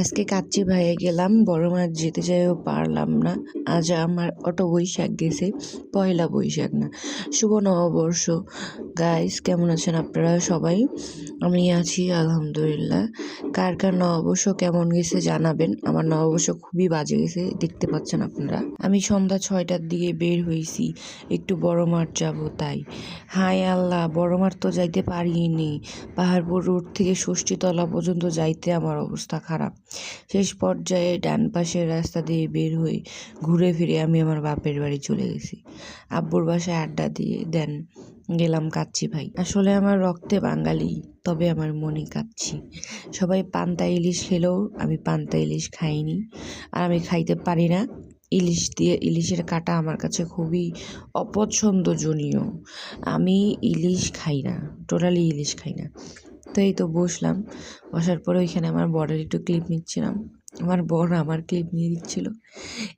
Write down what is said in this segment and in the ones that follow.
আজকে কাচ্চি ভাইয়ে গেলাম, বড় মাছ যেতে চাইও পারলাম না। আজ আমার অটো বৈশাখ গেছে, পয়লা বৈশাখ না, শুভ নববর্ষ। গাইস, কেমন আছেন আপনারা সবাই? আমি আছি আলহামদুলিল্লাহ। কার কার নববর্ষ কেমন গেছে জানাবেন। আমার নববর্ষ খুবই বাজে গেছে, দেখতে পাচ্ছেন আপনারা। আমি সন্ধ্যা 6টার দিকে বের হয়েছি, একটু বড় মাঠ যাবো তাই। হায় আল্লাহ, বড় মাঠ তো যাইতে পারিনি। পাহাড়পুর রোড থেকে ষষ্ঠীতলা পর্যন্ত যাইতে আমার অবস্থা খারাপ। শেষ পর্যায়ে ডান পাশের রাস্তা দিয়ে বের হয়ে ঘুরে ফিরে আমি আমার বাপের বাড়ি চলে গেছি। আব্বুর বাসায় আড্ডা দিয়ে দেন গেলাম কাচ্চি ভাই। আসলে আমার রক্তে বাঙালি, তবে আমার মনে কাচ্চি। সবাই পান্তা ইলিশ খেলেও আমি পান্তা ইলিশ খাইনি, আর আমি খাইতে পারি না। ইলিশের কাঁটা আমার কাছে খুবই অপছন্দজনীয়। আমি ইলিশ খাই না, টোটালি ইলিশ খাই না। তো এই তো বসলাম, বসার পরে ওইখানে আমার বরের একটু ক্লিপ নিচ্ছিলাম। আমার বর আমার ক্লিপ নিয়ে দিচ্ছিল।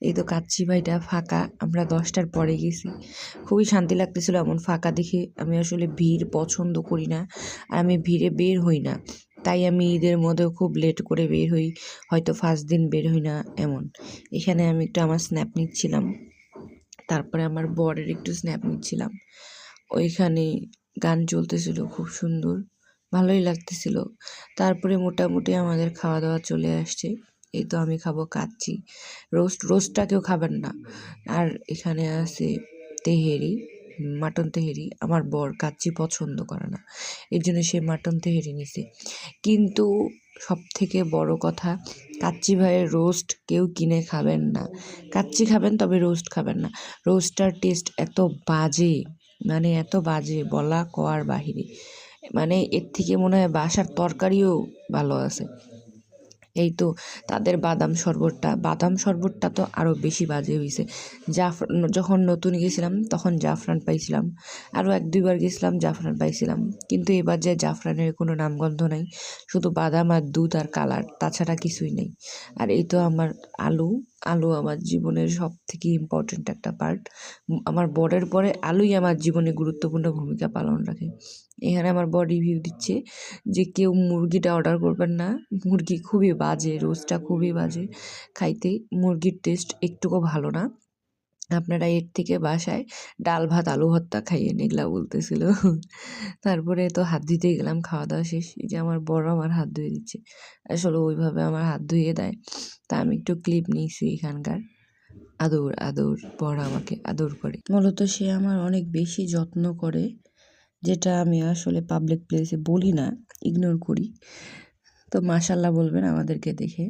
এই তো কাচ্চি ভাইটা ফাঁকা, আমরা 10টার পরে গেছি। খুবই শান্তি লাগতেছিল এমন ফাঁকা দেখে। আমি আসলে ভিড় পছন্দ করি না, আর আমি ভিড়ে বের হই না। তাই আমি ঈদের মধ্যেও খুব লেট করে বের হই, হয়তো ফার্স্ট দিন বের হই না এমন। এখানে আমি একটু আমার স্ন্যাপ নিচ্ছিলাম, তারপরে আমার বরের একটু স্ন্যাপ নিচ্ছিলাম। ওইখানে গান চলতেছিল খুব সুন্দর, ভালোই লাগতেছিল। তারপরে মোটামুটি আমাদের খাওয়া দাওয়া চলে আসছে। এই তো আমি খাবো কাচ্চি। রোস্টটা কেউ খাবেন না। আর এখানে আছে তেহেরি, মাটন তেহেরি। আমার বর কাচ্চি পছন্দ করে না, এর জন্য সে মাটন তেহেরি নিছে। কিন্তু সব থেকে বড় কথা, কাচ্চি ভাইয়ের রোস্ট কেউ কিনে খাবেন না। কাচ্চি খাবেন তবে রোস্ট খাবেন না। রোস্টটার টেস্ট এত বাজে, মানে এত বাজে, বলা কওয়ার বাহিরে। মানে এর থেকে মনে হয় বাসার তরকারিও ভালো আছে। এই তো তাদের বাদাম শরবতটা তো আরও বেশি বাজে হয়েছে। যখন নতুন গেছিলাম তখন জাফরান পাইছিলাম, আরও 1-2বার গেছিলাম জাফরান পাইছিলাম, কিন্তু এবার যে জাফরানের কোনো নামগন্ধ নাই, শুধু বাদাম আর দুধ আর কালার, তাছাড়া কিছুই নেই। আর এই তো আমার আলু আমার জীবনের সব থেকে ইম্পর্ট্যান্ট একটা পার্ট। আমার বরের পরে আলুই আমার জীবনে গুরুত্বপূর্ণ ভূমিকা পালন রাখে। এখানে আমার বর রিভিউ দিচ্ছে যে কেউ মুরগিটা অর্ডার করবেন না, মুরগি খুবই বাজে, রোস্টটা খুবই বাজে খাইতে, মুরগির টেস্ট একটুকু ভালো না। আপনারা এর থেকে বাসায় ডাল ভাত আলু ভর্তা খাইয়েন, এগুলা বলতেছিল। তারপরে তো হাত ধুইতে গেলাম, খাওয়া দাওয়া শেষ। এই যে আমার বড় আমার হাত ধুয়ে দিচ্ছে, আসলে ওইভাবে আমার হাত ধুয়ে দেয়। তা আমি একটু ক্লিপ নিয়েছি এখানকার। আদর বড় আমাকে আদর করে, মূলত সে আমার অনেক বেশি যত্ন করে, যেটা আমি আসলে পাবলিক প্লেসে বলি না, ইগনোর করি। তো মাশাল্লাহ বলবেন আমাদেরকে দেখে।